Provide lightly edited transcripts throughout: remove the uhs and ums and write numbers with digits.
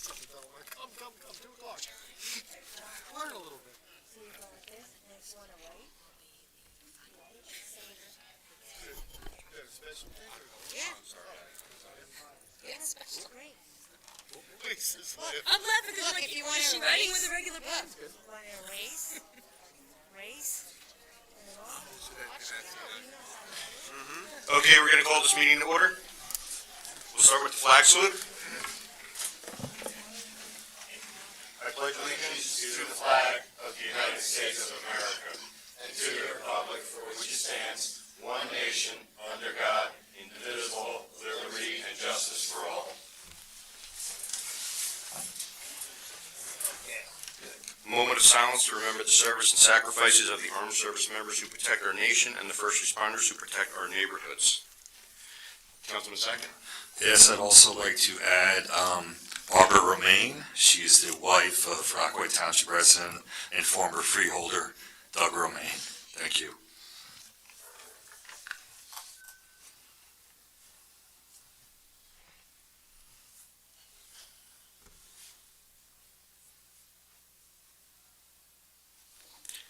Come, 2 o'clock. Learn a little bit. So you go like this, next one away. Special Yeah. Yeah, special. Great. I'm laughing because Look, if you want is to she writing erase, with a regular pen? want to erase, erase. Okay, we're going to call this meeting to order. We'll start with the flag salute. I pledge allegiance to the flag of the United States of America and to the republic for which it stands, one nation, under God, indivisible, with liberty and justice for all. A moment of silence to remember the service and sacrifices of the armed service members who protect our nation and the first responders who protect our neighborhoods. Councilman Sackett. Yes, I'd also like to add Barbara Romaine. She is the wife of Rockaway Township resident and former freeholder Doug Romaine. Thank you.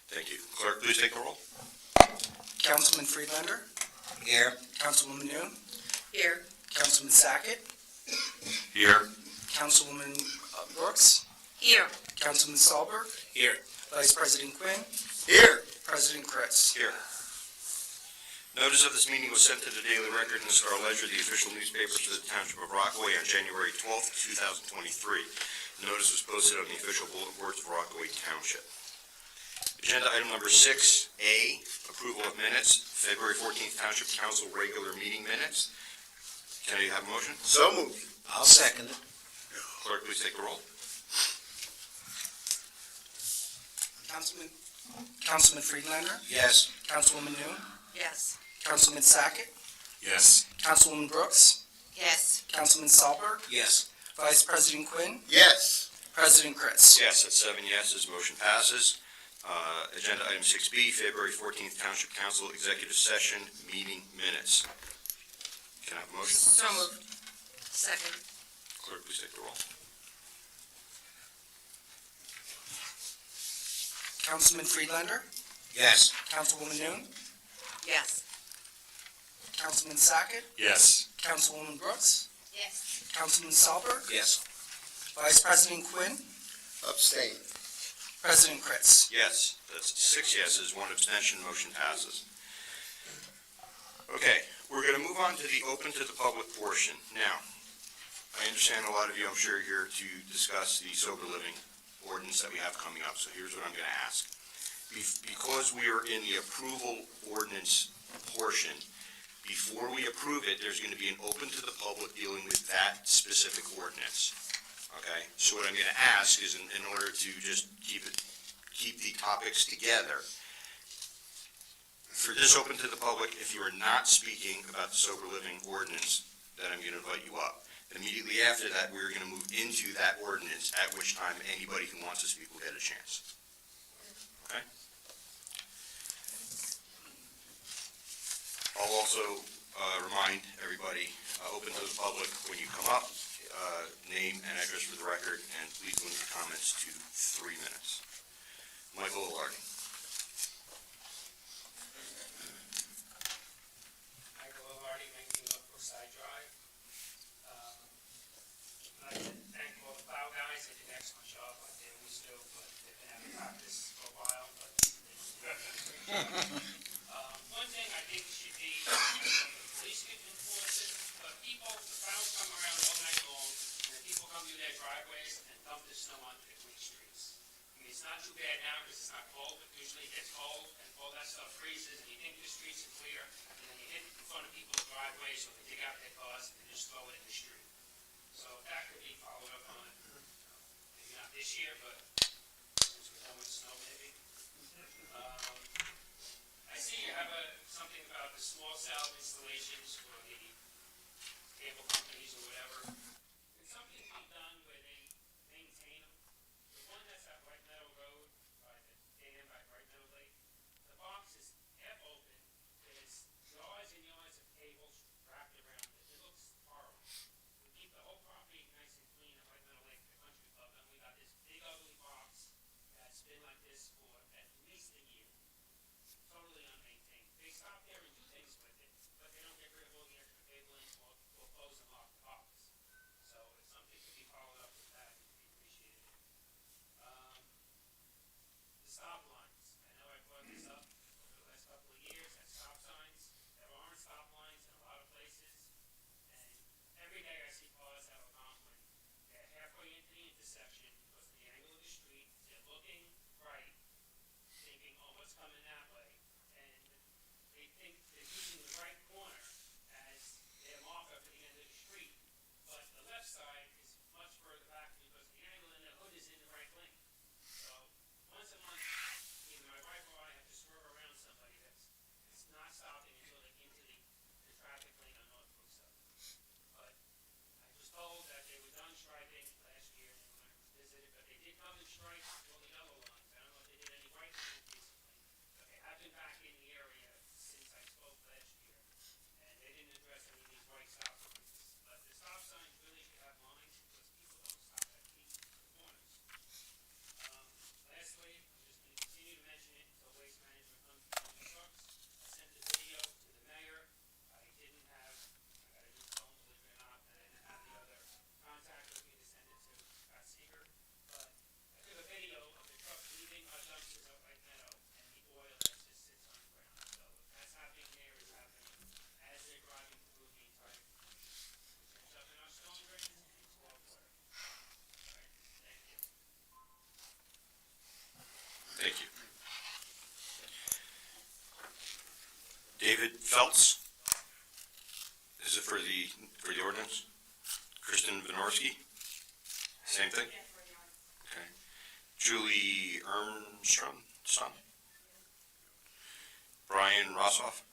Thank you. Clerk, please take the roll. Councilman Friedlander. Here. Councilwoman Noon. Here. Councilman Sackett. Here. Councilwoman Brooks. Here. Councilman Sahlberg. Here. Vice President Quinn. Here. President Kretz. Here. Notice of this meeting was sent to the Daily Record and the Star Ledger, the official newspapers for the Township of Rockaway, on January 12th, 2023. The notice was posted on the official bulletin boards of Rockaway Township. Agenda item number 6A, approval of minutes, February 14th Township Council regular meeting minutes. Can I have a motion? So moved. I'll second it. Clerk, please take the roll. Councilman Friedlander. Yes. Councilwoman Noon. Yes. Councilman Sackett. Yes. Councilwoman Brooks. Yes. Councilman Sahlberg. Yes. Vice President Quinn. Yes. President Kretz. Yes, that's 7 yeses, motion passes. Agenda item 6B, February 14th Township Council Executive Session Meeting Minutes. Can I have a motion? So moved. Second. Clerk, please take the roll. Councilman Friedlander. Yes. Councilwoman Noon. Yes. Councilman Sackett. Yes. Councilwoman Brooks. Yes. Councilman Sahlberg. Yes. Vice President Quinn. Abstain. President Kretz. Yes, that's 6 yeses, 1 abstention, motion passes. Okay, we're going to move on to the open to the public portion. Now, I understand a lot of you, I'm sure, are here to discuss the sober living ordinance that we have coming up, so here's what I'm going to ask. Because we are in the approval ordinance portion, before we approve it, there's going to be an open to the public dealing with that specific ordinance. Okay, so what I'm going to ask is in order to just keep the topics together, for this open to the public, if you are not speaking about the sober living ordinance, then I'm going to invite you up. Immediately after that, we're going to move into that ordinance, at which time anybody who wants to speak will get a chance. Okay? I'll also remind everybody, open to the public, when you come up, name and address for the record, and please limit your comments to 3 minutes. Michael O'Lardy. Michael O'Lardy, 19 Upper Side Drive. I'd like to thank all the plow guys. They did an excellent job like they always do, but they've been out of practice for a while. But one thing I think should be, the police can enforce it, but people, the plows come around all night long, and the people come through their driveways and dump the snow onto the clean streets. I mean, it's not too bad now because it's not cold, but usually it gets cold and all that stuff freezes and you think the streets are clear, and then you hit in front of people's driveways or they dig out their cars and just throw it in the street. So that could be followed up on, maybe not this year, but since we're done with snow maybe. I see you have something about the small cell installations for the cable companies or whatever. Can something be done where they maintain them? The one that's at White Meadow Road by the dam at White Meadow Lake, the box is half open. There's yards and yards of cables wrapped around it. It looks horrible. We keep the whole property nice and clean at White Meadow Lake. The coming that way, and they think they're using the right corner as their marker for the end of the street, but the left side is much further back because the angle in the hood is in the right lane. So once a month, either my wife or I have to swerve around somebody that's not stopping until they get into the traffic lane on North Brookside. But I was told that they were done striping last year and they were going to visit it, but they did come and stripe all the yellow lines. I don't know if they did any white lines recently, but they have been back in the area since I spoke last year, and they didn't address any of these white stop signs. But the stop signs really should have lines because people don't stop at the corners. Lastly, I'm just going to continue to mention it until Waste Management comes to the trucks. I sent the video to the mayor. I didn't have, I got a new phone, believe it or not, and I didn't have the other contact with me to send it to Scott Seeger. But I took a video of the truck leaving our dumpsters up White Meadow and the oil that just sits on the ground. So that's happening there, is happening as they're driving through the entire community, which ends up in our storm drains and into our water. All right, thank you. Thank you. David Feltz? Is it for the ordinance? Kristen Vinorski? Same thing? Okay. Julie Armstrong? Brian Rossoff?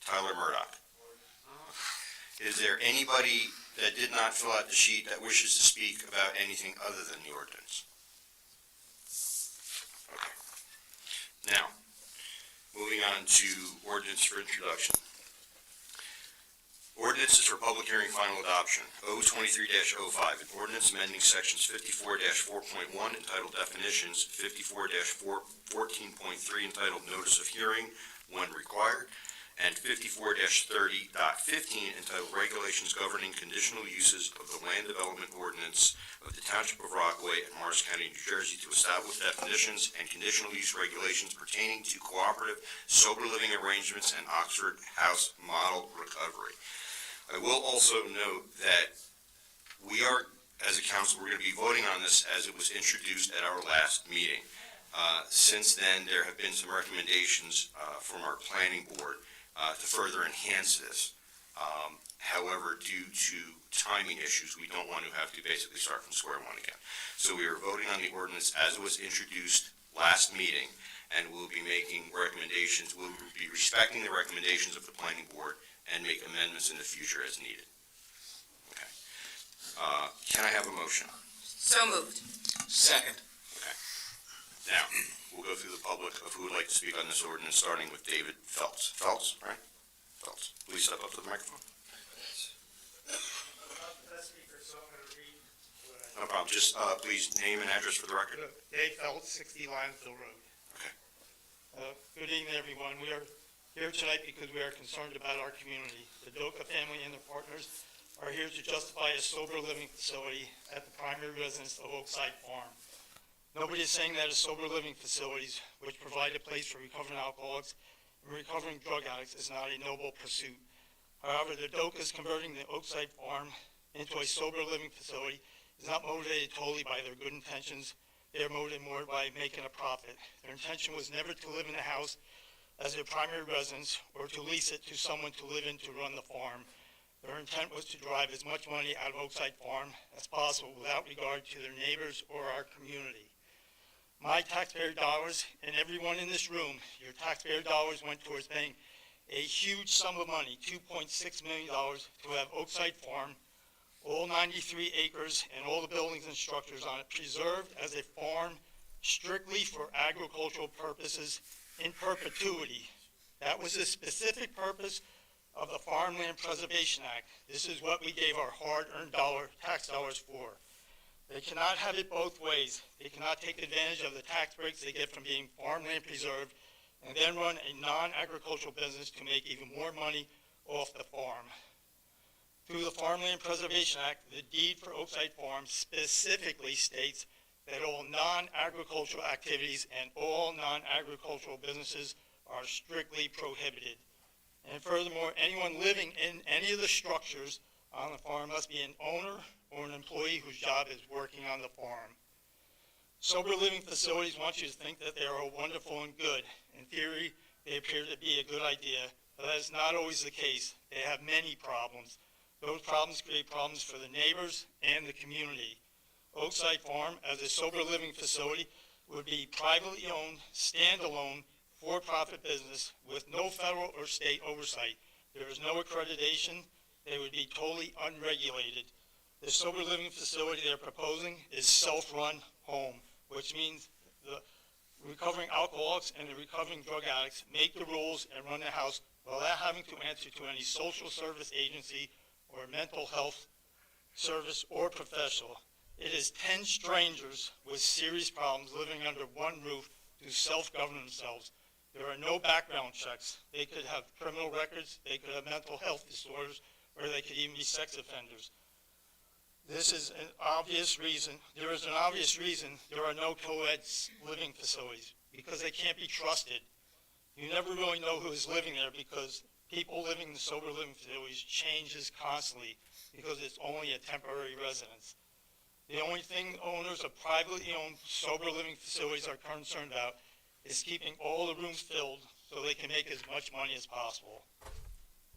Tyler Murdoch? Is there anybody that did not fill out the sheet that wishes to speak about anything other than the ordinance? Okay. Now, moving on to ordinance for introduction. Ordinance is for public hearing final adoption. O23-05, an ordinance amending sections 54-4.1 entitled Definitions, 54-14.3 entitled Notice of Hearing when required, and 54-30.15 entitled Regulations Governing Conditional Uses of the Land Development Ordinance of the Township of Rockaway and Morris County, New Jersey, to establish definitions and conditional use regulations pertaining to cooperative sober living arrangements and Oxford House model recovery. I will also note that we are, as a council, we're going to be voting on this as it was introduced at our last meeting. Since then, there have been some recommendations from our planning board to further enhance this. However, due to timing issues, we don't want to have to basically start from square one again. So we are voting on the ordinance as it was introduced last meeting, and we'll be making recommendations. We'll be respecting the recommendations of the planning board and make amendments in the future as needed. Okay. Can I have a motion? So moved. Second. Okay. Now, we'll go through the public of who would like to speak on this ordinance, starting with David Feltz. Feltz, right? Feltz. Please step up to the microphone. No problem. Just please name and address for the record. Dave Feltz, 60 Lionsville Road. Okay. Good evening, everyone. We are here tonight because we are concerned about our community. The Doka family and their partners are here to justify a sober living facility at the primary residence of Oakside Farm. Nobody is saying that a sober living facilities, which provide a place for recovering alcoholics and recovering drug addicts, is not a noble pursuit. However, the Dokas converting the Oakside Farm into a sober living facility is not motivated totally by their good intentions. They are motivated more by making a profit. Their intention was never to live in a house as their primary residence or to lease it to someone to live in to run the farm. Their intent was to drive as much money out of Oakside Farm as possible without regard to their neighbors or our community. My taxpayer dollars and everyone in this room, your taxpayer dollars went towards paying a huge sum of money, $2.6 million, to have Oakside Farm, all 93 acres and all the buildings and structures on it, preserved as a farm strictly for agricultural purposes in perpetuity. That was the specific purpose of the Farmland Preservation Act. This is what we gave our hard-earned tax dollars for. They cannot have it both ways. They cannot take advantage of the tax breaks they get from being farmland preserved and then run a non-agricultural business to make even more money off the farm. Through the Farmland Preservation Act, the deed for Oakside Farm specifically states that all non-agricultural activities and all non-agricultural businesses are strictly prohibited. And furthermore, anyone living in any of the structures on the farm must be an owner or an employee whose job is working on the farm. Sober living facilities want you to think that they are wonderful and good. In theory, they appear to be a good idea, but that is not always the case. They have many problems. Those problems create problems for the neighbors and the community. Oakside Farm, as a sober living facility, would be privately owned, standalone, for-profit business with no federal or state oversight. There is no accreditation. They would be totally unregulated. The sober living facility they're proposing is self-run home, which means the recovering alcoholics and the recovering drug addicts make the rules and run the house without having to answer to any social service agency or mental health service or professional. It is 10 strangers with serious problems living under one roof to self-govern themselves. There are no background checks. They could have criminal records, they could have mental health disorders, or they could even be sex offenders. This is an obvious reason. There is an obvious reason there are no co-ed living facilities, because they can't be trusted. You never really know who is living there because people living in sober living facilities changes constantly because it's only a temporary residence. The only thing owners of privately owned sober living facilities are concerned about is keeping all the rooms filled so they can make as much money as possible.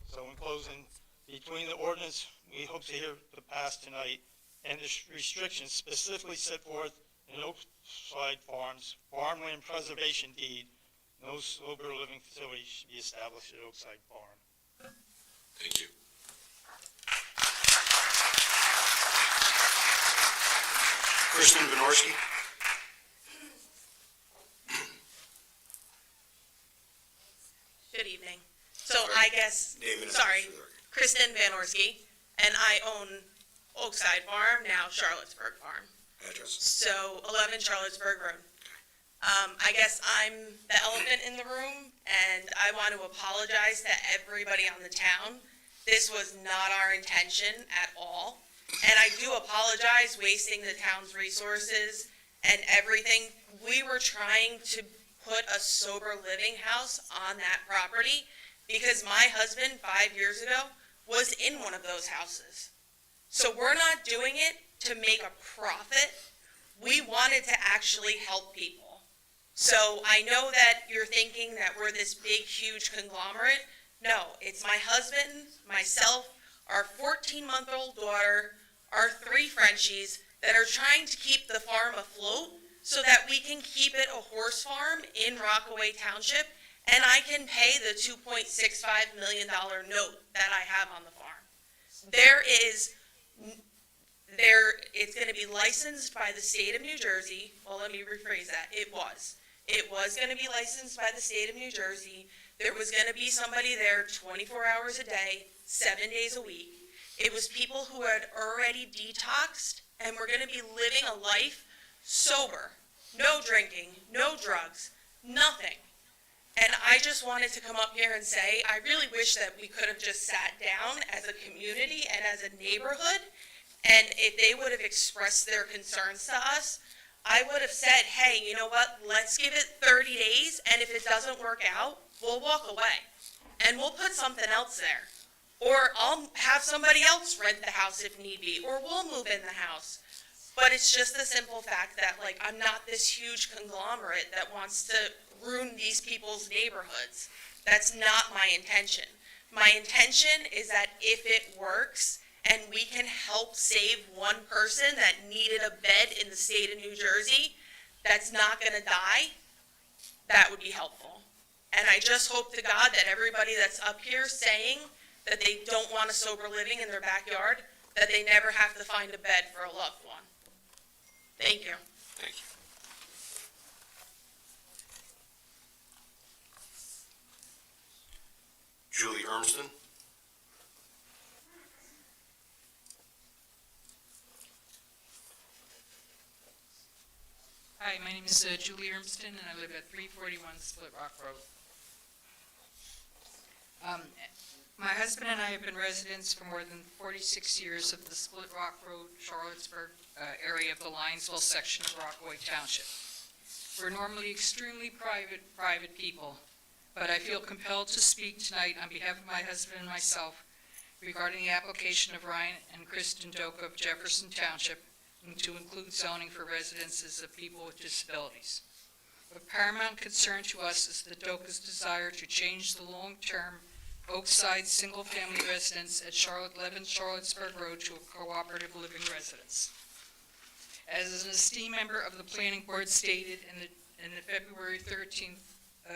So in closing, between the ordinance we hope to hear to pass tonight and the restrictions specifically set forth in Oakside Farm's farmland preservation deed, no sober living facility should be established at Oakside Farm. Thank you. Kristen Benorski. Good evening. So I guess, sorry, Kristen Van Orsky, and I own Oakside Farm, now Charlottesburg Farm. Address. So 11 Charlottesburg Road. I guess I'm the elephant in the room, and I want to apologize to everybody on the town. This was not our intention at all. And I do apologize wasting the town's resources and everything. We were trying to put a sober living house on that property because my husband 5 years ago was in one of those houses. So we're not doing it to make a profit. We wanted to actually help people. So I know that you're thinking that we're this big, huge conglomerate. No, it's my husband, myself, our 14-month-old daughter, our 3 Frenchies that are trying to keep the farm afloat so that we can keep it a horse farm in Rockaway Township, and I can pay the $2.65 million note that I have on the farm. It's going to be licensed by the state of New Jersey. Well, let me rephrase that. It was going to be licensed by the state of New Jersey. There was going to be somebody there 24 hours a day, 7 days a week. It was people who had already detoxed and were going to be living a life sober. No drinking, no drugs, nothing. And I just wanted to come up here and say, I really wish that we could have just sat down as a community and as a neighborhood, and if they would have expressed their concerns to us, I would have said, hey, you know what, let's give it 30 days, and if it doesn't work out, we'll walk away, and we'll put something else there. Or I'll have somebody else rent the house if need be, or we'll move in the house. But it's just the simple fact that, like, I'm not this huge conglomerate that wants to ruin these people's neighborhoods. That's not my intention. My intention is that if it works and we can help save one person that needed a bed in the state of New Jersey that's not going to die, that would be helpful. And I just hope to God that everybody that's up here saying that they don't want a sober living in their backyard, that they never have to find a bed for a loved one. Thank you. Thank you. Julie Ermston. Hi, my name is Julie Ermston, and I live at 341 Split Rock Road. My husband and I have been residents for more than 46 years of the Split Rock Road, Charlottesburg area of the Linesville section of Rockaway Township. We're normally extremely private people, but I feel compelled to speak tonight on behalf of my husband and myself regarding the application of Ryan and Kristen Doka of Jefferson Township to include zoning for residences of people with disabilities. Of paramount concern to us is the DOCA's desire to change the long-term Oakside single-family residence at 11 Charlottesburg Road to a cooperative living residence. As an esteemed member of the Planning Board stated in the February 13th,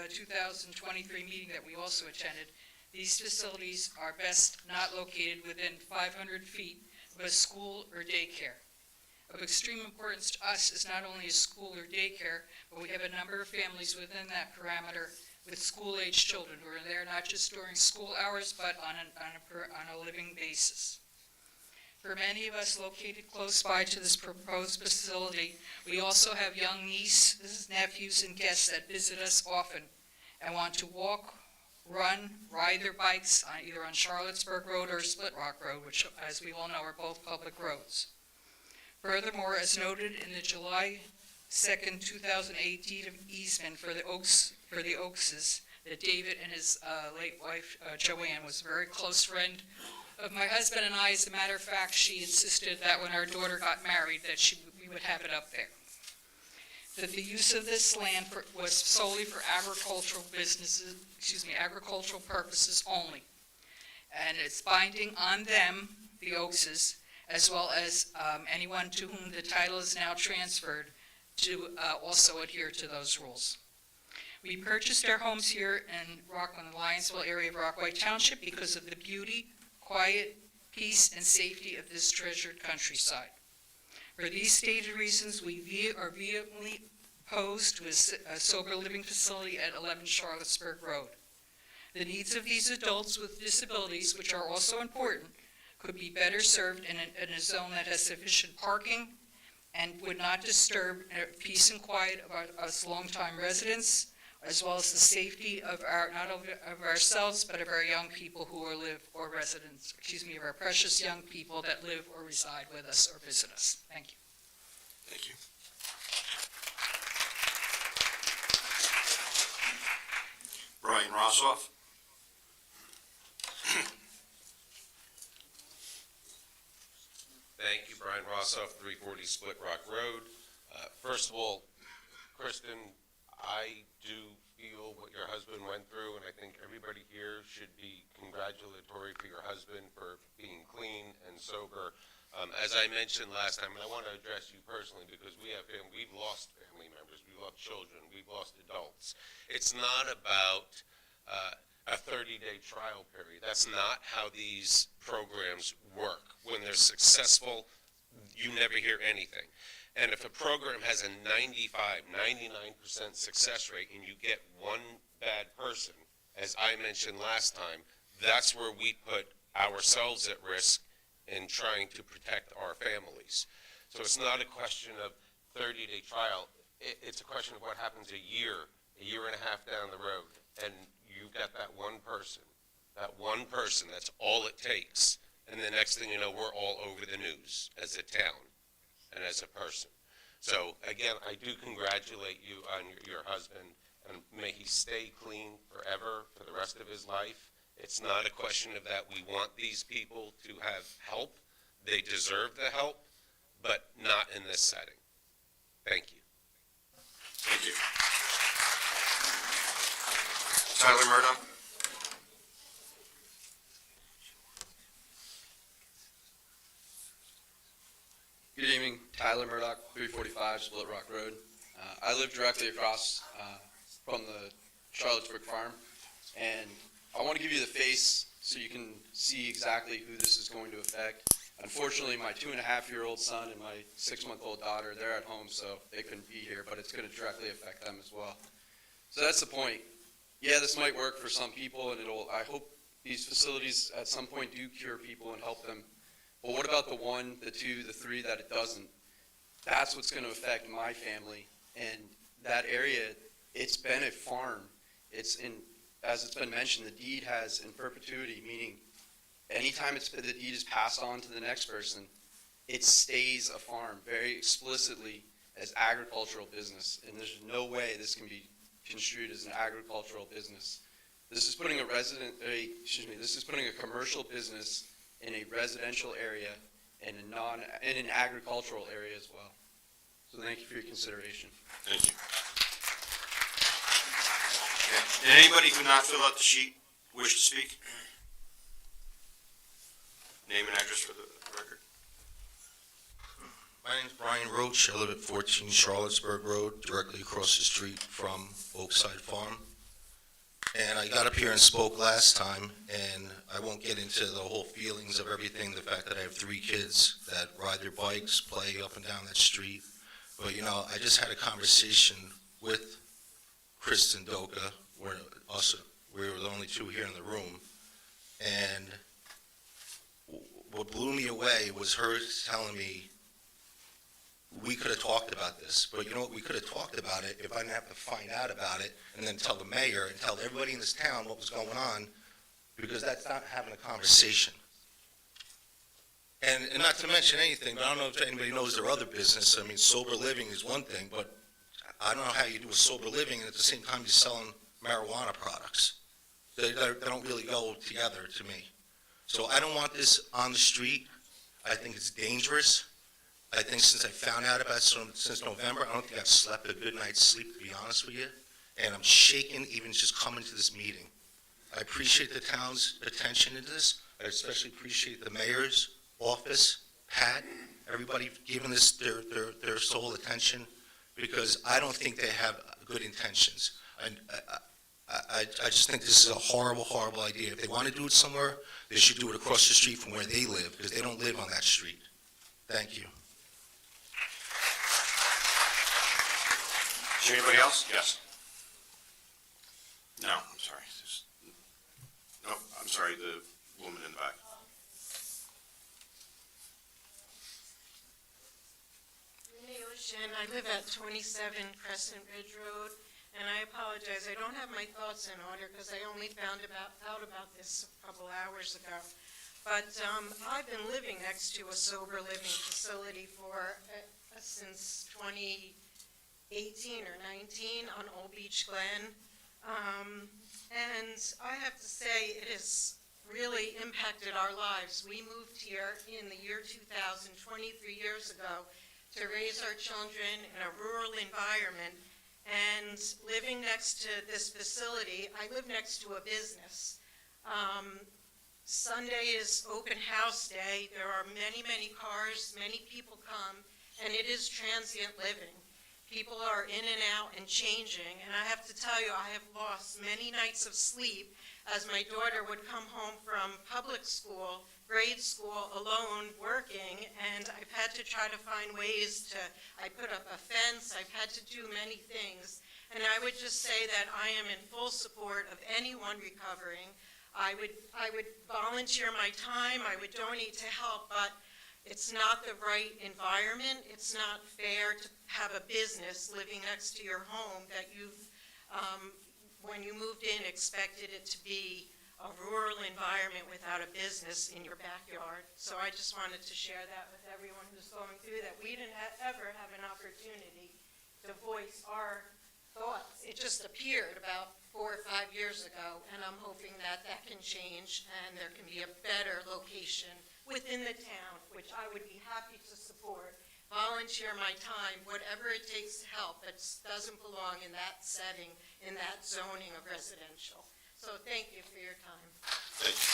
2023 meeting that we also attended, these facilities are best not located within 500 feet of a school or daycare. Of extreme importance to us is not only a school or daycare, but we have a number of families within that parameter with school-age children who are there not just during school hours, but on a living basis. For many of us located close by to this proposed facility, we also have young nieces, nephews, and guests that visit us often and want to walk, run, ride their bikes either on Charlottesburg Road or Split Rock Road, which, as we all know, are both public roads. Furthermore, as noted in the July 2nd, 2008 deed of easement for the Oakses, that David and his late wife, Joanne, was a very close friend of my husband and I. As a matter of fact, she insisted that when our daughter got married, that we would have it up there. That the use of this land was solely for agricultural agricultural purposes only. And it's binding on them, the Oakses, as well as anyone to whom the title is now transferred, to also adhere to those rules. We purchased our homes here in the Lionsville area of Rockaway Township because of the beauty, quiet, peace, and safety of this treasured countryside. For these stated reasons, we are vehemently opposed to a sober living facility at 11 Charlottesburg Road. The needs of these adults with disabilities, which are also important, could be better served in a zone that has sufficient parking and would not disturb peace and quiet of us longtime residents, as well as the safety of not only of ourselves, but of our young people who live or residents, of our precious young people that live or reside with us or visit us. Thank you. Thank you. Brian Rossoff. Thank you, Brian Rossoff, 340 Split Rock Road. First of all, Kristen, I do feel what your husband went through, and I think everybody here should be congratulatory for your husband for being clean and sober. As I mentioned last time, and I want to address you personally because we've lost family members, we've lost children, we've lost adults. It's not about a 30-day trial period. That's not how these programs work. When they're successful, you never hear anything. And if a program has a 99% success rate and you get one bad person, as I mentioned last time, that's where we put ourselves at risk in trying to protect our families. So it's not a question of 30-day trial. It's a question of what happens a year and a half down the road, and you've got that one person, that's all it takes. And the next thing you know, we're all over the news as a town and as a person. So again, I do congratulate you on your husband, and may he stay clean forever for the rest of his life. It's not a question of that. We want these people to have help. They deserve the help, but not in this setting. Thank you. Thank you. Tyler Murdoch. Good evening, Tyler Murdoch, 345 Split Rock Road. I live directly across from the Charlottesburg farm, and I want to give you the face so you can see exactly who this is going to affect. Unfortunately, my 2.5-year-old son and my 6-month-old daughter, they're at home, so they couldn't be here, but it's going to directly affect them as well. So that's the point. Yeah, this might work for some people, and I hope these facilities at some point do cure people and help them. But what about the 1, the 2, the 3 that it doesn't? That's what's going to affect my family. And that area, it's been a farm. As it's been mentioned, the deed has in perpetuity, meaning anytime the deed is passed on to the next person, it stays a farm very explicitly as agricultural business. And there's no way this can be construed as an agricultural business. This is putting this is putting a commercial business in a residential area, in an agricultural area as well. So thank you for your consideration. Thank you. Okay. Did anybody who not fill out the sheet wish to speak? Name and address for the record. My name's Brian Roach. I live at 14 Charlottesburg Road, directly across the street from Oakside Farm. And I got up here and spoke last time, and I won't get into the whole feelings of everything, the fact that I have 3 kids that ride their bikes, play up and down that street. But, you know, I just had a conversation with Kristen Doka. We were the only 2 here in the room. And what blew me away was her telling me, we could have talked about this, but you know what, we could have talked about it if I didn't have to find out about it and then tell the mayor and tell everybody in this town what was going on, because that's not having a conversation. And not to mention anything, but I don't know if anybody knows their other business. I mean, sober living is one thing, but I don't know how you do a sober living and at the same time you're selling marijuana products. They don't really go together to me. So I don't want this on the street. I think it's dangerous. I think since I found out about it since November, I don't think I've slept a good night's sleep, to be honest with you. And I'm shaken even just coming to this meeting. I appreciate the town's attention to this. I especially appreciate the mayor's office, Pat, everybody giving this their sole attention, because I don't think they have good intentions. I just think this is a horrible, horrible idea. If they want to do it somewhere, they should do it across the street from where they live, because they don't live on that street. Thank you. Is there anybody else? Yes. No, I'm sorry. No, I'm sorry, the woman in the back. I live at 27 Crescent Ridge Road, and I apologize, I don't have my thoughts in order because I only found out about this a couple hours ago. But I've been living next to a sober living facility for since 2018 or 19 on Old Beach Glen. And I have to say it has really impacted our lives. We moved here in the year 2000, 23 years ago, to raise our children in a rural environment. And living next to this facility, I live next to a business. Sunday is open house day. There are many, many cars, many people come, and it is transient living. People are in and out and changing, and I have to tell you, I have lost many nights of sleep as my daughter would come home from public school, grade school, alone, working, and I've had to try to find ways to, I put up a fence, I've had to do many things, and I would just say that I am in full support of anyone recovering. I would volunteer my time, I would donate to help, but it's not the right environment. It's not fair to have a business living next to your home that you've, when you moved in, expected it to be a rural environment without a business in your backyard. So I just wanted to share that with everyone who's going through that. We didn't ever have an opportunity to voice our thoughts. It just appeared about 4 or 5 years ago, and I'm hoping that that can change and there can be a better location within the town, which I would be happy to support, volunteer my time, whatever it takes to help, but doesn't belong in that setting, in that zoning of residential. So thank you for your time. Thank you.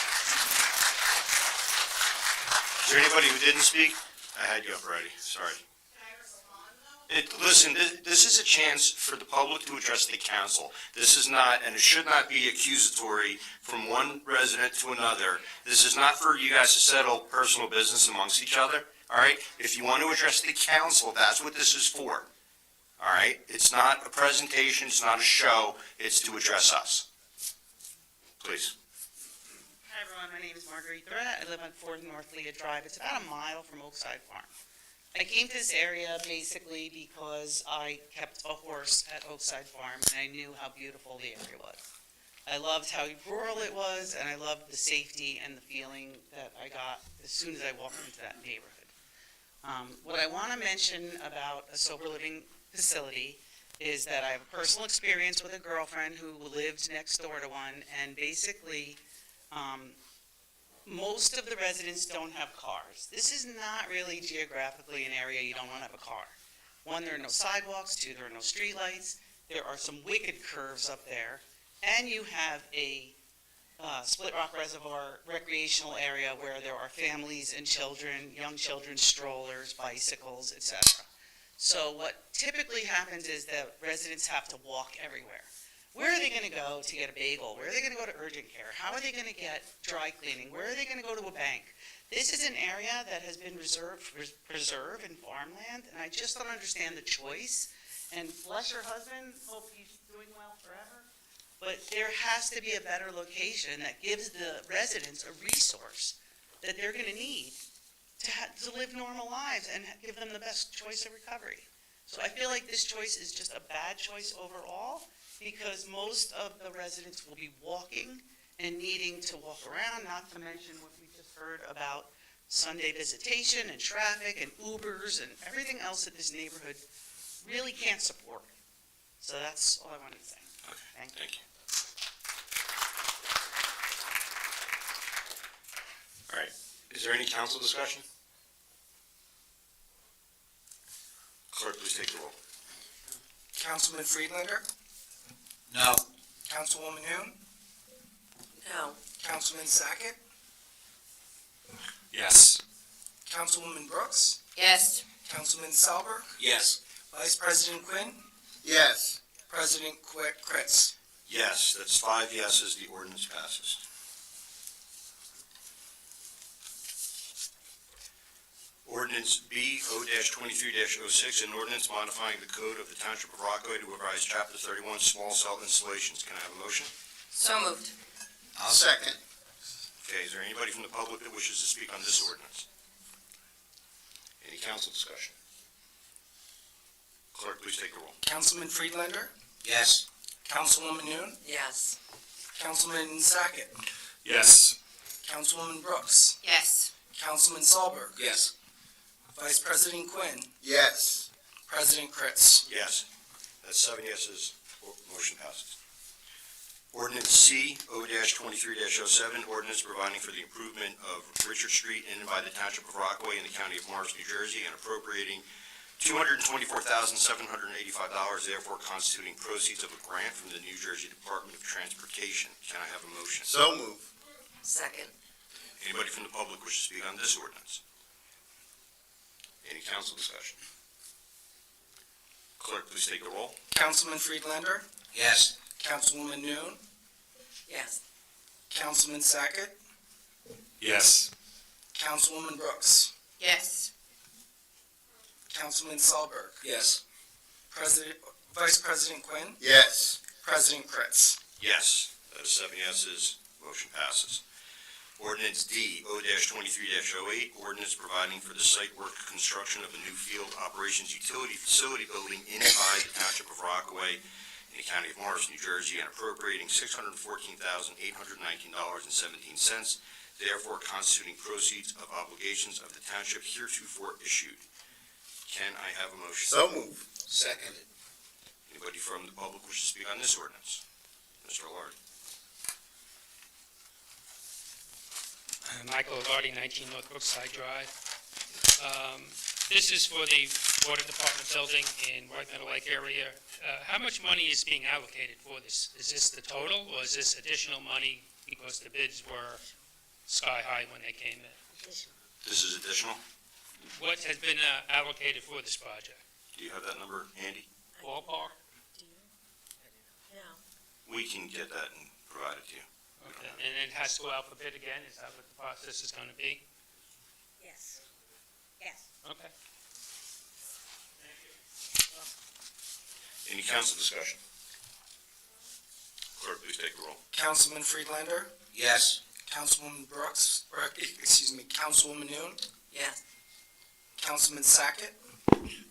Is there anybody who didn't speak? I had you up already, sorry. Listen, this is a chance for the public to address the council. This is not, and it should not be accusatory from one resident to another. This is not for you guys to settle personal business amongst each other, all right? If you want to address the council, that's what this is for, all right? It's not a presentation, it's not a show, it's to address us. Please. Hi, everyone. My name is Marguerite Thurett. I live on 4 North Leah Drive. It's about a mile from Oakside Farm. I came to this area basically because I kept a horse at Oakside Farm, and I knew how beautiful the area was. I loved how rural it was, and I loved the safety and the feeling that I got as soon as I walked into that neighborhood. What I want to mention about a sober living facility is that I have a personal experience with a girlfriend who lived next door to one, and basically most of the residents don't have cars. This is not really geographically an area you don't want to have a car. One, there are no sidewalks. Two, there are no streetlights. There are some wicked curves up there. And you have a Split Rock Reservoir recreational area where there are families and children, young children, strollers, bicycles, etc. So what typically happens is that residents have to walk everywhere. Where are they going to go to get a bagel? Where are they going to go to urgent care? How are they going to get dry cleaning? Where are they going to go to a bank? This is an area that has been preserved in farmland, and I just don't understand the choice. And bless your husband, hope he's doing well forever. But there has to be a better location that gives the residents a resource that they're going to need to live normal lives and give them the best choice of recovery. So I feel like this choice is just a bad choice overall, because most of the residents will be walking and needing to walk around, not to mention what we just heard about Sunday visitation and traffic and Ubers and everything else that this neighborhood really can't support. So that's all I wanted to say. Okay, Thank you. thank you. All right, is there any council discussion? Clerk, please take the roll. Councilman Friedlander? No. Councilwoman Hume? No. Councilman Sackett? Yes. Councilwoman Brooks? Yes. Councilman Salberg? Yes. Vice President Quinn? Yes. President Kritz? Yes, that's 5 yeses, the ordinance passes. Ordinance B O-23-06, an ordinance modifying the code of the Township of Rockaway to revise Chapter 31, small cell installations. Can I have a motion? So moved. I'll second. Okay, is there anybody from the public that wishes to speak on this ordinance? Any council discussion? Clerk, please take the roll. Councilman Friedlander? Yes. Councilwoman Hume? Yes. Councilman Sackett? Yes. Councilwoman Brooks? Yes. Councilman Salberg? Yes. Vice President Quinn? Yes. President Kritz? Yes. That's 7 yeses, motion passes. Ordinance C O-23-07, ordinance providing for the improvement of Richard Street in and by the Township of Rockaway in the County of Morris, New Jersey, and appropriating $224,785, therefore constituting proceeds of a grant from the New Jersey Department of Transportation. Can I have a motion? So move. Second. Anybody from the public wish to speak on this ordinance? Any council discussion? Clerk, please take the roll. Councilman Friedlander? Yes. Councilwoman Hume? Yes. Councilman Sackett? Yes. Councilwoman Brooks? Yes. Councilman Salberg? Yes. Vice President Quinn? Yes. President Kritz? Yes, that is 7 yeses, motion passes. Ordinance D O-23-08, ordinance providing for the site work construction of a new field operations utility facility building inside the Township of Rockaway in the County of Morris, New Jersey, and appropriating $614,819.17, therefore constituting proceeds of obligations of the township heretofore issued. Can I have a motion? So move. Second. Anybody from the public wish to speak on this ordinance? Mr. Lard. Michael Avardi, 19 North Brookside Drive. This is for the Water Department building in White Meadow Lake area. How much money is being allocated for this? Is this the total, or is this additional money because the bids were sky high when they came in? This is additional. What has been allocated for this project? Do you have that number, Andy? Ballpark? No. We can get that and provide it to you. Okay. And it has to go out for bid again? Is that what the process is going to be? Yes. Yes. Okay. Any council discussion? Clerk, please take the roll. Councilman Friedlander? Yes. Councilwoman Brooks? Councilwoman Hume? Yes. Councilman Sackett?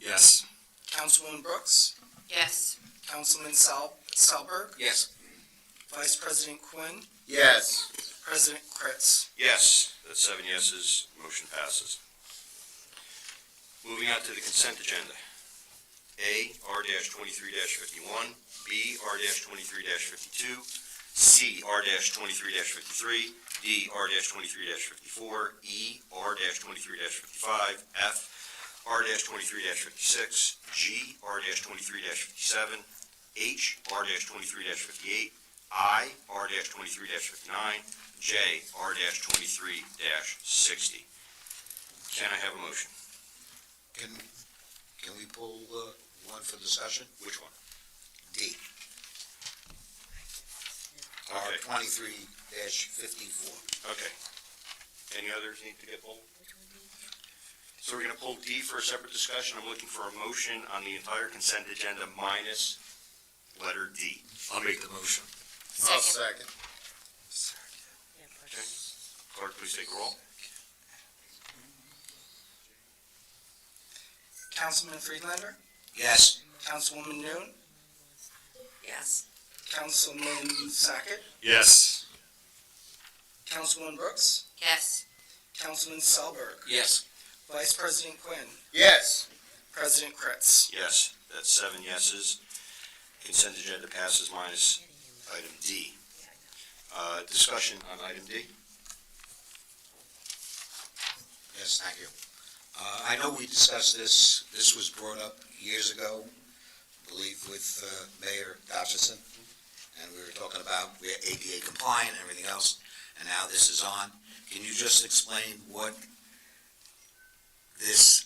Yes. Councilwoman Brooks? Yes. Councilman Salberg? Yes. Vice President Quinn? Yes. President Kritz? Yes, that's 7 yeses, motion passes. Moving on to the consent agenda. A, R-23-51, B, R-23-52, C, R-23-53, D, R-23-54, E, R-23-55, F, R-23-56, G, R-23-57, H, R-23-58, I, R-23-59, J, R-23-60. Can I have a motion? Can we pull one for discussion? Which one? D. Okay. R-23-54. Okay. Any others need to get pulled? So we're going to pull D for a separate discussion. I'm looking for a motion on the entire consent agenda minus letter D. I'll make the motion. I'll second. Okay. Clerk, please take a roll. Councilman Friedlander, Yes. Councilwoman Noon, Yes. Councilman Sackett, Yes. Councilwoman Brooks, Yes. Councilman Selberg, Yes. Vice President Quinn, Yes. President Kretz. Yes, that's 7 yeses. Consent agenda passes minus item D. Discussion on item D? Yes, thank you. I know we discussed this was brought up years ago, I believe with Mayor Dodgerson, and we were talking about we're ADA compliant and everything else, and now this is on. Can you just explain what this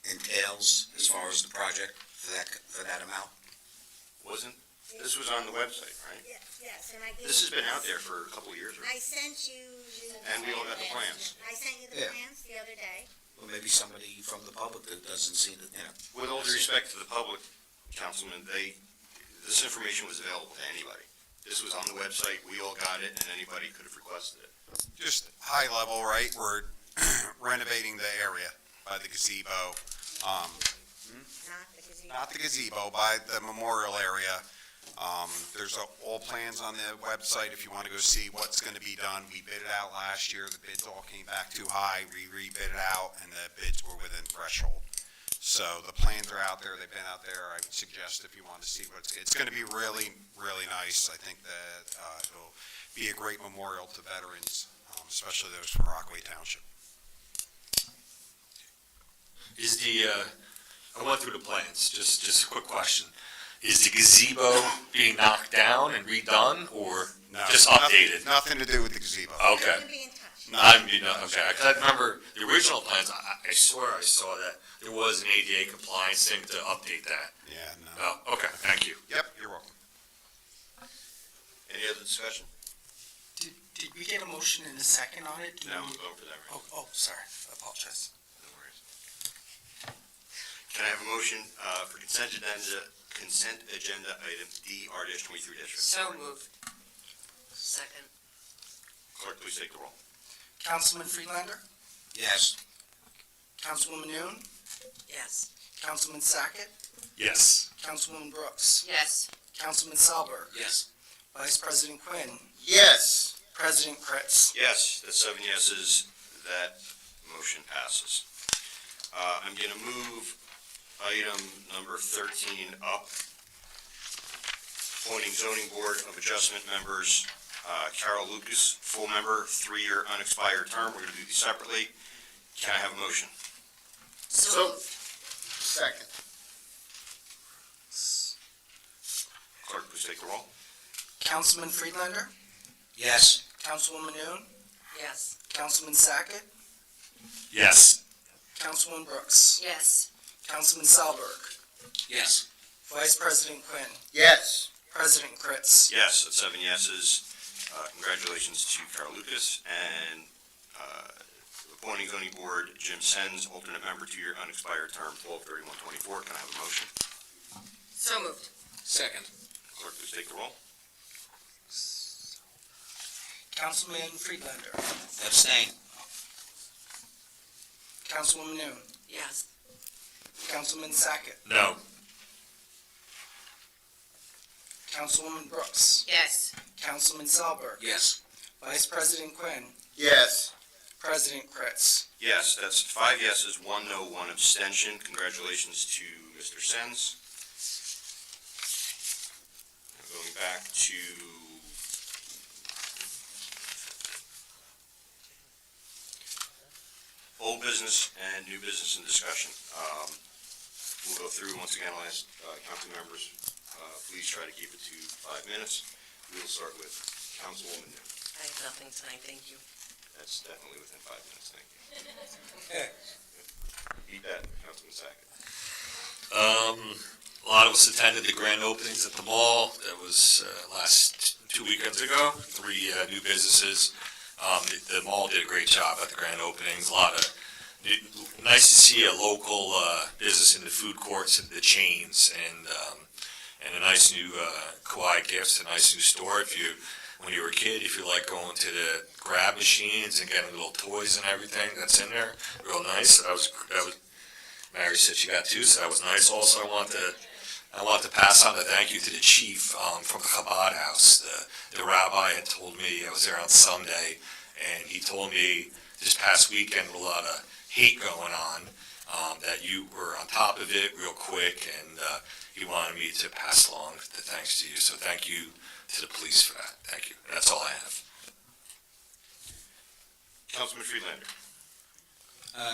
entails as far as the project for that amount? This was on the website, right? Yes, and I gave. This has been out there for a couple of years, right? I sent you. And we all got the plans. I sent you the Yeah. plans the other day. Or maybe somebody from the public that doesn't see it, With all due respect to the public, Councilman, this information was available to anybody. This was on the website, we all got it, and anybody could have requested it. Just high level, right, we're renovating the area by the gazebo, Not the gazebo. not the gazebo, by the memorial area. There's all plans on the website if you want to go see what's going to be done. We bid it out last year, the bids all came back too high, we rebid it out, and the bids were within threshold. So the plans are out there, they've been out there. I would suggest if you want to see it's going to be really, really nice. I think that it'll be a great memorial to veterans, especially those from Rockaway Township. Is I went through the plans, just a quick question. Is the gazebo being knocked down and redone, or No, just updated? Nothing to do with the gazebo. Okay. I'm gonna be in touch. Okay, 'cause I remember the original plans, I swear I saw that there was an ADA compliance thing to update that. Yeah, no. Oh, okay, thank you. Yep, you're welcome. Any other discussion? Did we get a motion in a second on it? No, we're going for that, right? Oh, sorry, I apologize. No worries. Can I have a motion for consent agenda item D, R-23-54? So moved. Second. Clerk, please take the roll. Councilman Friedlander, Yes. Councilwoman Noon, Yes. Councilman Sackett, Yes. Councilwoman Brooks, Yes. Councilman Selberg, Yes. Vice President Quinn, Yes. President Kretz. Yes, that's 7 yeses, that motion passes. I'm going to move item number 13 up. Appointing zoning board of adjustment members, Carol Lucas, full member, 3-year unexpired term. We're going to do these separately. Can I have a motion? So moved. Second. Clerk, please take the roll. Councilman Friedlander, Yes. Councilwoman Noon, Yes. Councilman Sackett, Yes. Councilwoman Brooks, Yes. Councilman Selberg, Yes. Vice President Quinn, Yes. President Kretz. Yes, that's 7 yeses. Congratulations to Carol Lucas. And appointing zoning board, Jim Sens, alternate member, 2-year unexpired term, 12/31/24. Can I have a motion? So moved. Second. Clerk, please take the roll. Councilman Friedlander, Abstain. Councilwoman Noon, Yes. Councilman Sackett, No. Councilwoman Brooks, Yes. Councilman Selberg, Yes. Vice President Quinn, Yes. President Kretz. Yes, that's 5 yeses, 1 no, 1 abstention. Congratulations to Mr. Sens. Going back to old business and new business and discussion. We'll go through, once again, I'll ask council members, please try to keep it to 5 minutes. We'll start with Councilwoman New. I have nothing tonight, thank you. That's definitely within 5 minutes, thank you. Beat that, Councilman Sackett. A lot of us attended the grand openings at the mall. That was last 2 weekends ago. 3 new businesses. The mall did a great job at the grand openings. Nice to see a local business in the food courts and the chains, and a nice new Kauai Gifts, a nice new store. When you were a kid, if you like going to the grab machines and getting little toys and everything, that's in there. Real nice. That was Mary said she got 2, so that was nice. Also, I want to pass on a thank you to the chief from the Chabad house. The rabbi had told me, I was there on Sunday, and he told me this past weekend with a lot of hate going on, that you were on top of it real quick, and he wanted me to pass along the thanks to you. So thank you to the police for that. Thank you. That's all I have. Councilman Friedlander.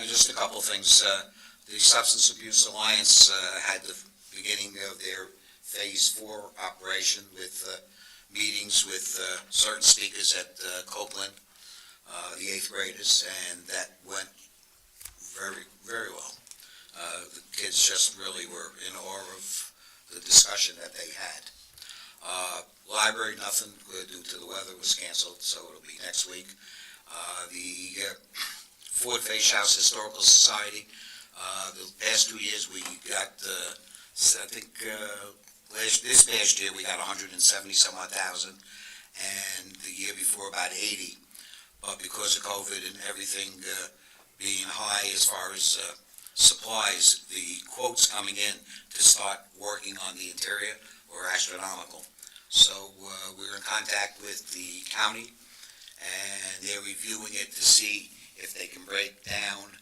Just a couple things. The Substance Abuse Alliance had the beginning of their Phase 4 operation with meetings with certain speakers at Copeland, the 8th graders, and that went very, very well. The kids just really were in awe of the discussion that they had. Library, nothing due to the weather, was canceled, so it'll be next week. The Ford Face House Historical Society, the past 2 years we got, I think, this past year we got 170 some odd thousand, and the year before about 80. But because of COVID and everything being high as far as supplies, the quotes coming in to start working on the interior were astronomical. So we're in contact with the county, and they're reviewing it to see if they can break down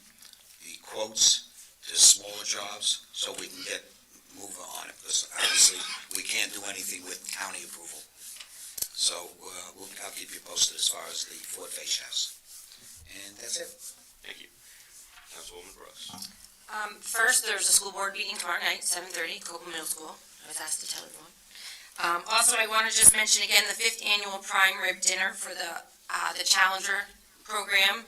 the quotes to smaller jobs so we can get moving on it, because obviously we can't do anything with county approval. So I'll keep you posted as far as the Ford Face House. And that's it. Thank you. Councilwoman Brooks. First, there's a school board meeting tomorrow night, 7:30, Copeland Middle School. I was asked to tell everyone. Also, I want to just mention again the 5th annual prime rib dinner for the Challenger program.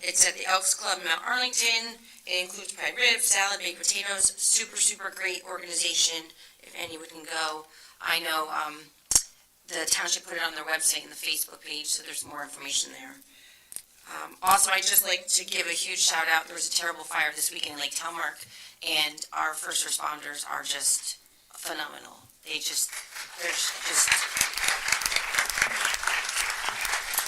It's at the Elks Club in Mount Arlington. It includes prime ribs, salad, baked potatoes. Super, super great organization. If anyone can go, I know the township put it on their website and the Facebook page, so there's more information there. Also, I'd just like to give a huge shout out. There was a terrible fire this weekend in Lake Telmark, and our first responders are just phenomenal. They're just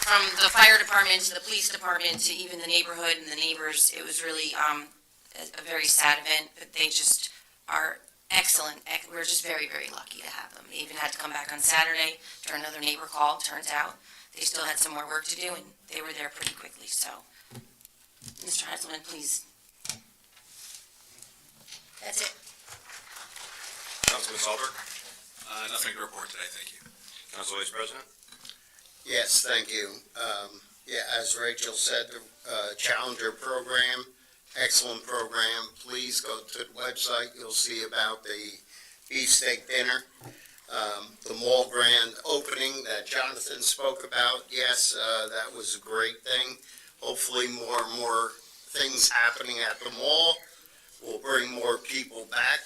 from the fire department to the police department to even the neighborhood and the neighbors. It was really a very sad event, but they just are excellent. We're just very, very lucky to have them. They even had to come back on Saturday during another neighbor call. Turns out they still had some more work to do, and they were there pretty quickly. So, Mr. Heselman, please. That's it. Councilman Solberg. Nothing to report today, thank you. Council Vice President. Yes, thank you. As Rachel said, the Challenger program, excellent program. Please go to the website. You'll see about the beefsteak dinner. The mall grand opening that Jonathan spoke about, yes, that was a great thing. Hopefully more and more things happening at the mall will bring more people back.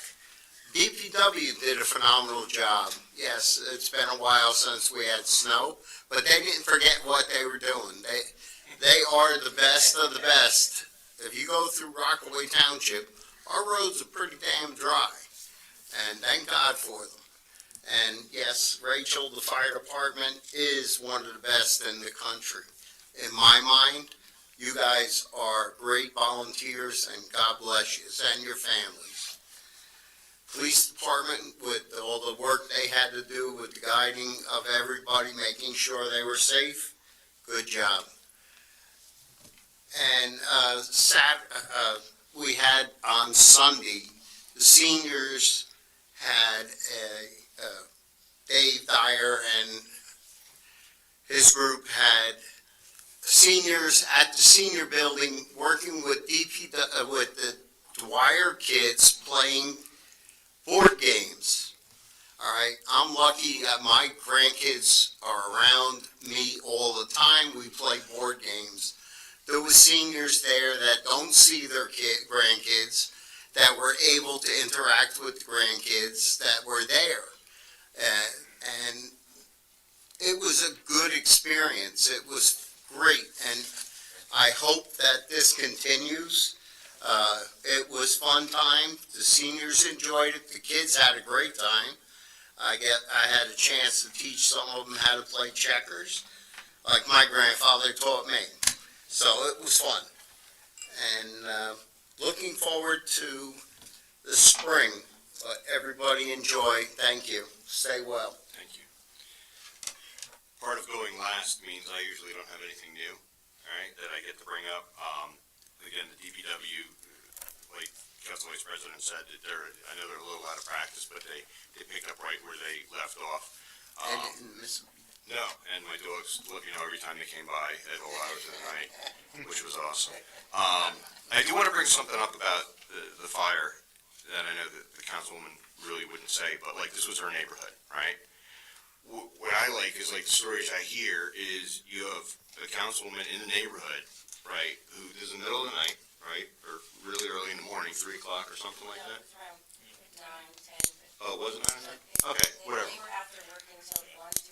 DPW did a phenomenal job. Yes, it's been a while since we had snow, but they didn't forget what they were doing. They are the best of the best. If you go through Rockaway Township, our roads are pretty damn dry, and thank God for them. And yes, Rachel, the fire department is one of the best in the country. In my mind, you guys are great volunteers, and God bless you and your families. Police department, with all the work they had to do with the guiding of everybody, making sure they were safe, good job. And we had on Sunday, the seniors had Dave Dyer and his group had seniors at the senior building working with with the Dwyer kids playing board games. All right, I'm lucky that my grandkids are around me all the time. We play board games. There was seniors there that don't see their grandkids, that were able to interact with the grandkids that were there. And it was a good experience. It was great, and I hope that this continues. It was fun time. The seniors enjoyed it. The kids had a great time. I had a chance to teach some of them how to play checkers, like my grandfather taught me. So it was fun. And looking forward to the spring. But everybody enjoy. Thank you. Stay well. Thank you. Part of going last means I usually don't have anything new, all right, that I get to bring up. Again, the DPW, like Council Vice President said, that I know they're a little out of practice, but they picked up right where they left off. No, and my dogs let me know every time they came by at all hours of the night, which was awesome. I do want to bring something up about the fire that I know that the councilwoman really wouldn't say, but like this was her neighborhood, right? What I like is like the stories I hear is you have a councilwoman in the neighborhood, right, who is in the middle of the night, right, or really early in the morning, 3 o'clock or something like that. Oh, was it 9 or 10? Okay, whatever.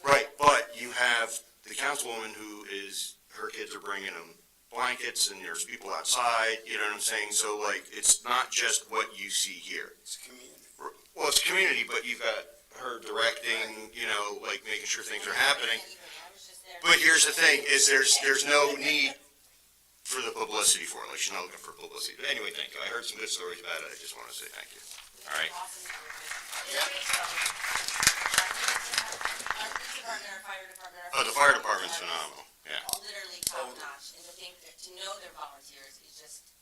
Right, but you have the councilwoman who is, her kids are bringing them blankets and there's people outside, you know what I'm saying? So like, it's not just what you see here. It's a community. Well, it's community, but you've got her directing, you know, like making sure things are happening. But here's the thing, is there's no need for the publicity for it, like she's not looking for publicity. But anyway, thank you. I heard some good stories about it. I just want to say thank you. All right. Oh, the fire department's phenomenal, yeah. Literally top notch, and to think that, to know they're volunteers is just.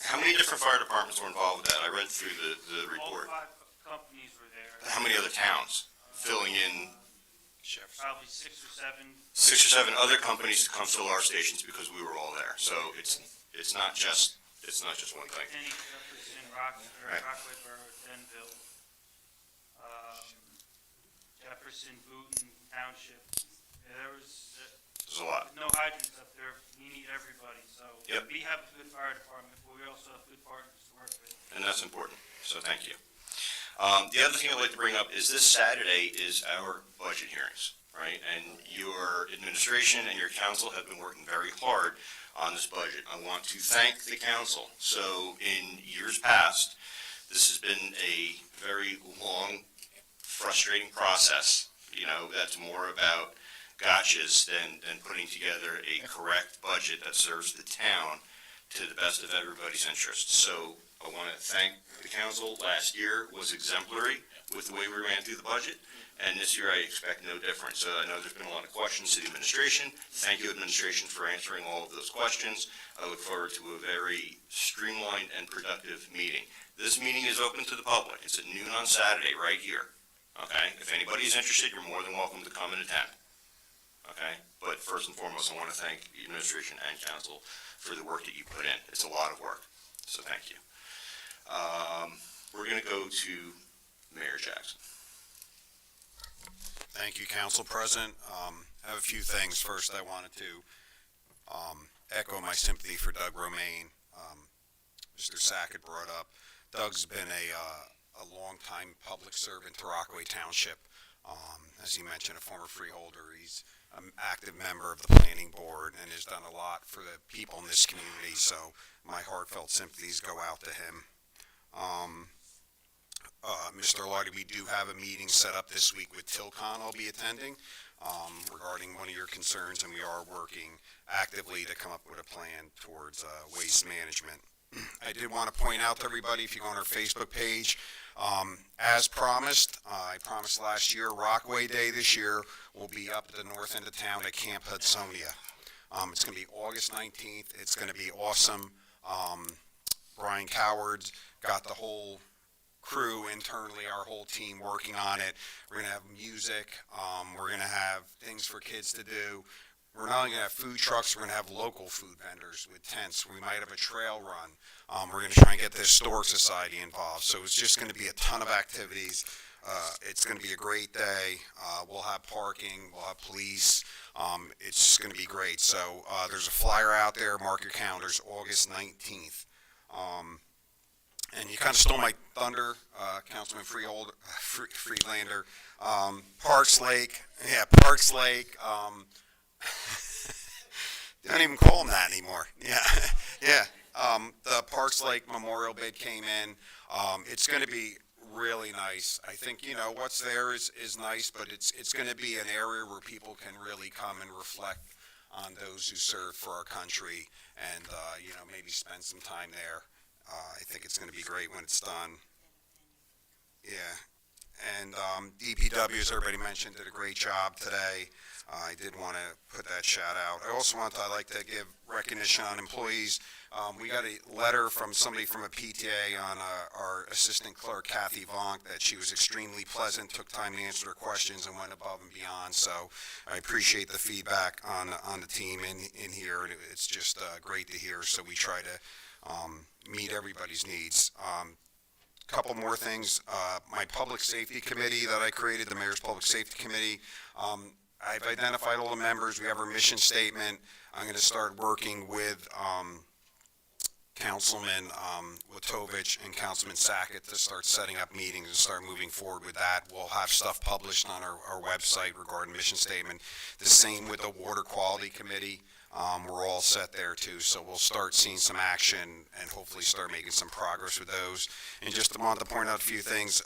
How many different fire departments were involved with that? I read through the report. All 5 companies were there. How many other towns filling in? Probably 6 or 7. 6 or 7 other companies to come fill our stations because we were all there. So it's not just one thing. Denny, Jefferson, Right. Rockaway Borough, Denville, Jefferson, Booton Township. Yeah, There's a lot. no hydrants up there. We need everybody. So Yep. we have a good fire department, but we also have good partners to work with. And that's important, so thank you. The other thing I'd like to bring up is this Saturday is our budget hearings, right? And your administration and your council have been working very hard on this budget. I want to thank the council. So in years past, this has been a very long, frustrating process. You know, that's more about gotchas than putting together a correct budget that serves the town to the best of everybody's interests. So I want to thank the council. Last year was exemplary with the way we ran through the budget, and this year I expect no different. So I know there's been a lot of questions to the administration. Thank you, administration, for answering all of those questions. I look forward to a very streamlined and productive meeting. This meeting is open to the public. It's at noon on Saturday, right here. Okay? If anybody is interested, you're more than welcome to come and attend. Okay? But first and foremost, I want to thank the administration and council for the work that you put in. It's a lot of work. So thank you. We're going to go to Mayor Jackson. Thank you, Council President. I have a few things. First, I wanted to echo my sympathy for Doug Romaine. Mr. Sack had brought up, Doug's been a longtime public servant to Rockaway Township. As he mentioned, a former freeholder. He's an active member of the planning board and has done a lot for the people in this community, so my heartfelt sympathies go out to him. Mr. Lardy, we do have a meeting set up this week with Tilcon I'll be attending regarding one of your concerns, and we are working actively to come up with a plan towards waste management. I did want to point out to everybody, if you go on our Facebook page, as promised, I promised last year, Rockaway Day this year will be up at the north end of town at Camp Hudsonia. It's going to be August 19th. It's going to be awesome. Brian Coward's got the whole crew internally, our whole team working on it. We're going to have music. We're going to have things for kids to do. we're not only gonna have food trucks, we're gonna have local food vendors with tents. We might have a trail run. We're gonna try and get the Historic Society involved. So it's just gonna be a ton of activities. It's gonna be a great day. We'll have parking, we'll have police. It's just gonna be great. So, there's a flyer out there, mark your calendars, August 19th. And you kind of stole my thunder, Councilman Freelander. Parks Lake, Parks Lake, they don't even call them that anymore. Yeah. The Parks Lake Memorial bid came in. It's gonna be really nice. I think, what's there is nice, but it's gonna be an area where people can really come and reflect on those who served for our country and, maybe spend some time there. I think it's gonna be great when it's done. Yeah. And DPW, as everybody mentioned, did a great job today. I did want to put that shout out. I'd like to give recognition on employees. We got a letter from somebody from a PTA on our assistant clerk, Kathy Vonk, that she was extremely pleasant, took time to answer her questions and went above and beyond. So I appreciate the feedback on the team in here. It's just great to hear. So we try to meet everybody's needs. Couple more things. My public safety committee that I created, the Mayor's Public Safety Committee, I've identified all the members. We have our mission statement. I'm going to start working with Councilman Witovich and Councilman Sackett to start setting up meetings and start moving forward with that. We'll have stuff published on our website regarding mission statement. The same with the Water Quality Committee. We're all set there too, so we'll start seeing some action and hopefully start making some progress with those. And just wanted to point out a few things.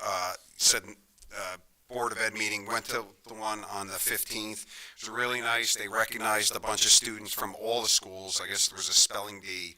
Board of Ed meeting, went to the one on the 15th. It was really nice. They recognized a bunch of students from all the schools. I guess there was a spelling bee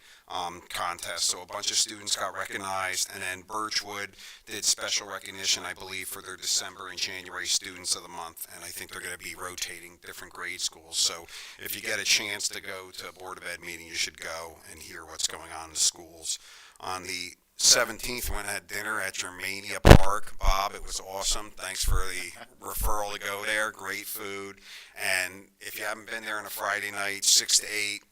contest, so a bunch of students got recognized. And then Birchwood did special recognition, I believe, for their December and January students of the month. And I think they're going to be rotating different grade schools. So if you get a chance to go to a Board of Ed meeting, you should go and hear what's going on in the schools. On the 17th, went and had dinner at Germania Park. Bob, it was awesome. Thanks for the referral to go there. Great food. And if you haven't been there on a Friday night, 6 to 8,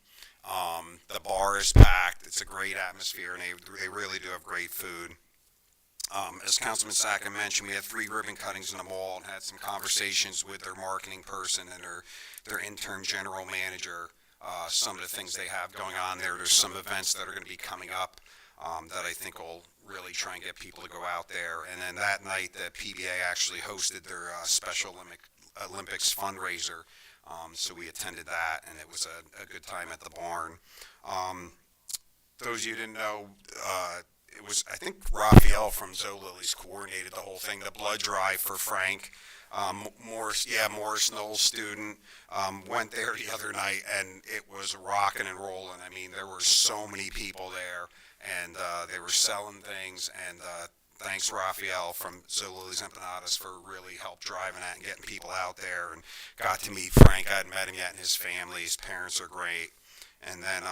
the bar is packed. It's a great atmosphere, and they really do have great food. As Councilman Sackett mentioned, we had 3 ribbon cuttings in the mall and had some conversations with their marketing person and their intern general manager. Some of the things they have going on there. There's some events that are going to be coming up that I think will really try and get people to go out there. And then that night, the PBA actually hosted their Special Olympics fundraiser. So we attended that, and it was a good time at the barn. Those of you who didn't know, it was, I think, Raphael from Zoe Lily's coordinated the whole thing, the blood drive for Frank. Morris Knowles student, went there the other night, and it was rocking and rolling. I mean, there were so many people there, and they were selling things, and thanks Raphael from Zoli's Empanadas for really help driving that and getting people out there, and got to meet Frank. I hadn't met him yet, and his family, his parents are great. And then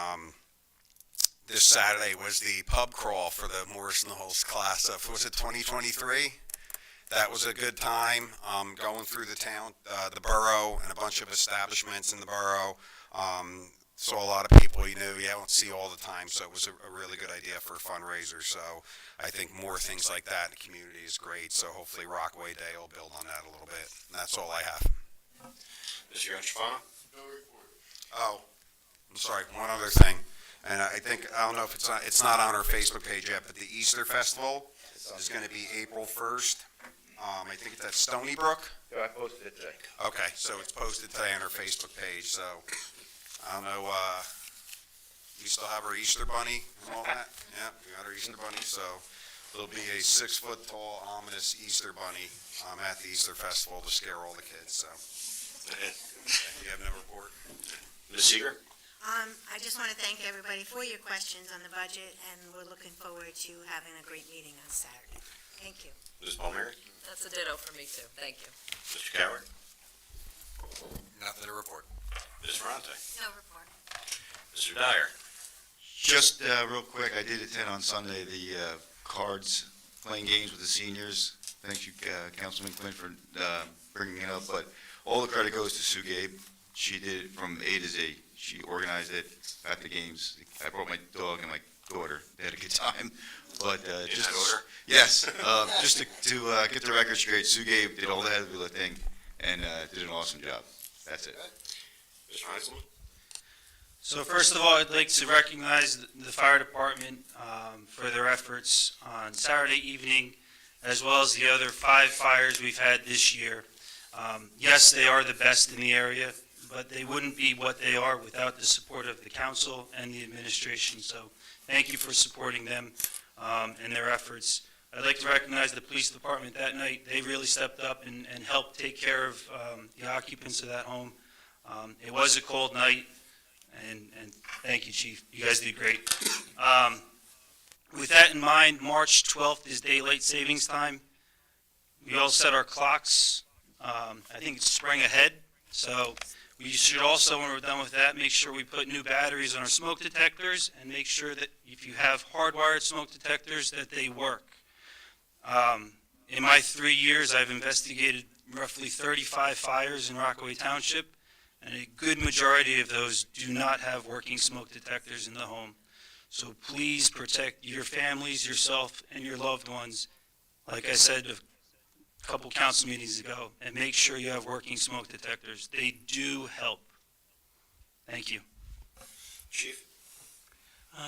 this Saturday was the pub crawl for the Morris Knowles class of, was it 2023? That was a good time, going through the town, the borough, and a bunch of establishments in the borough. Saw a lot of people you don't see all the time, so it was a really good idea for a fundraiser. So I think more things like that in the community is great. So hopefully Rockaway Day will build on that a little bit. And that's all I have. Mr. Yanchafano? Oh, I'm sorry, one other thing. And I don't know if it's not on our Facebook page yet, but the Easter Festival is going to be April 1st. I think it's at Stony Brook. Yeah, I posted it today. Okay, so it's posted today on our Facebook page, so I don't know, we still have our Easter bunny and all that? Yeah, we got our Easter bunny, so there'll be a 6-foot-tall ominous Easter bunny at the Easter Festival to scare all the kids, so. You have no report? Ms. Seeger? I just want to thank everybody for your questions on the budget, and we're looking forward to having a great meeting on Saturday. Thank you. Ms. Palmieri? That's a ditto for me too, thank you. Mr. Coward? Nothing to report. Ms. Ferrante? No report. Mr. Dyer? Just real quick, I did attend on Sunday the cards playing games with the seniors. Thank you, Councilman Quinn, for bringing it up. But all the credit goes to Sue Gabe. she did it from A to Z. She organized it, got the games. I brought my dog and my daughter. They had a good time. But just yes, just to get the record straight, Sue Gabe did all the heavy lifting and did an awesome job. That's it. Mr. Heisman? So first of all, I'd like to recognize the fire department for their efforts on Saturday evening, as well as the other 5 fires we've had this year. Yes, they are the best in the area, but they wouldn't be what they are without the support of the council and the administration. So thank you for supporting them and their efforts. I'd like to recognize the police department that night. They really stepped up and helped take care of the occupants of that home. It was a cold night. And thank you, Chief. You guys did great. With that in mind, March 12th is daylight savings time. We all set our clocks. I think it's spring ahead. So we should also, when we're done with that, make sure we put new batteries on our smoke detectors and make sure that if you have hardwired smoke detectors, that they work. In my 3 years, I've investigated roughly 35 fires in Rockaway Township. And a good majority of those do not have working smoke detectors in the home. So please protect your families, yourself, and your loved ones, like I said a couple council meetings ago, and make sure you have working smoke detectors. They do help. Thank you. Chief?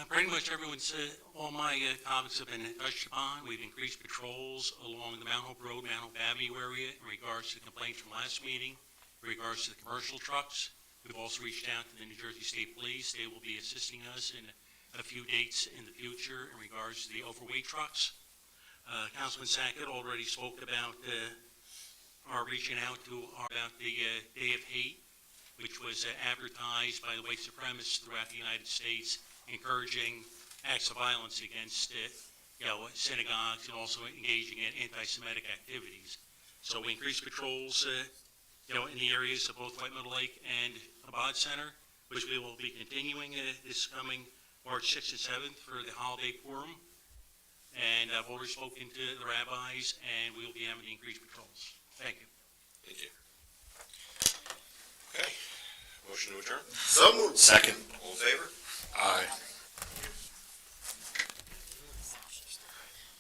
Pretty much everyone said, all my topics have been touched upon. We've increased patrols along the Mount Hope Road, Mount Hope Avenue area in regards to complaints from last meeting. In regards to the commercial trucks, we've also reached out to the New Jersey State Police. They will be assisting us in a few dates in the future in regards to the overweight trucks. Councilman Sackett already spoke about our reaching out about the Day of Hate, which was advertised by the white supremacists throughout the United States, encouraging acts of violence against synagogues and also engaging in anti-Semitic activities. So we increased patrols in the areas of both White Meadow Lake and Abad Center, which we will be continuing this coming March 6th and 7th for the holiday Purim. And I've already spoken to the rabbis, and we will be having increased patrols. Thank you. Thank you. Okay. Motion to adjourn? So moved. Second. All in favor?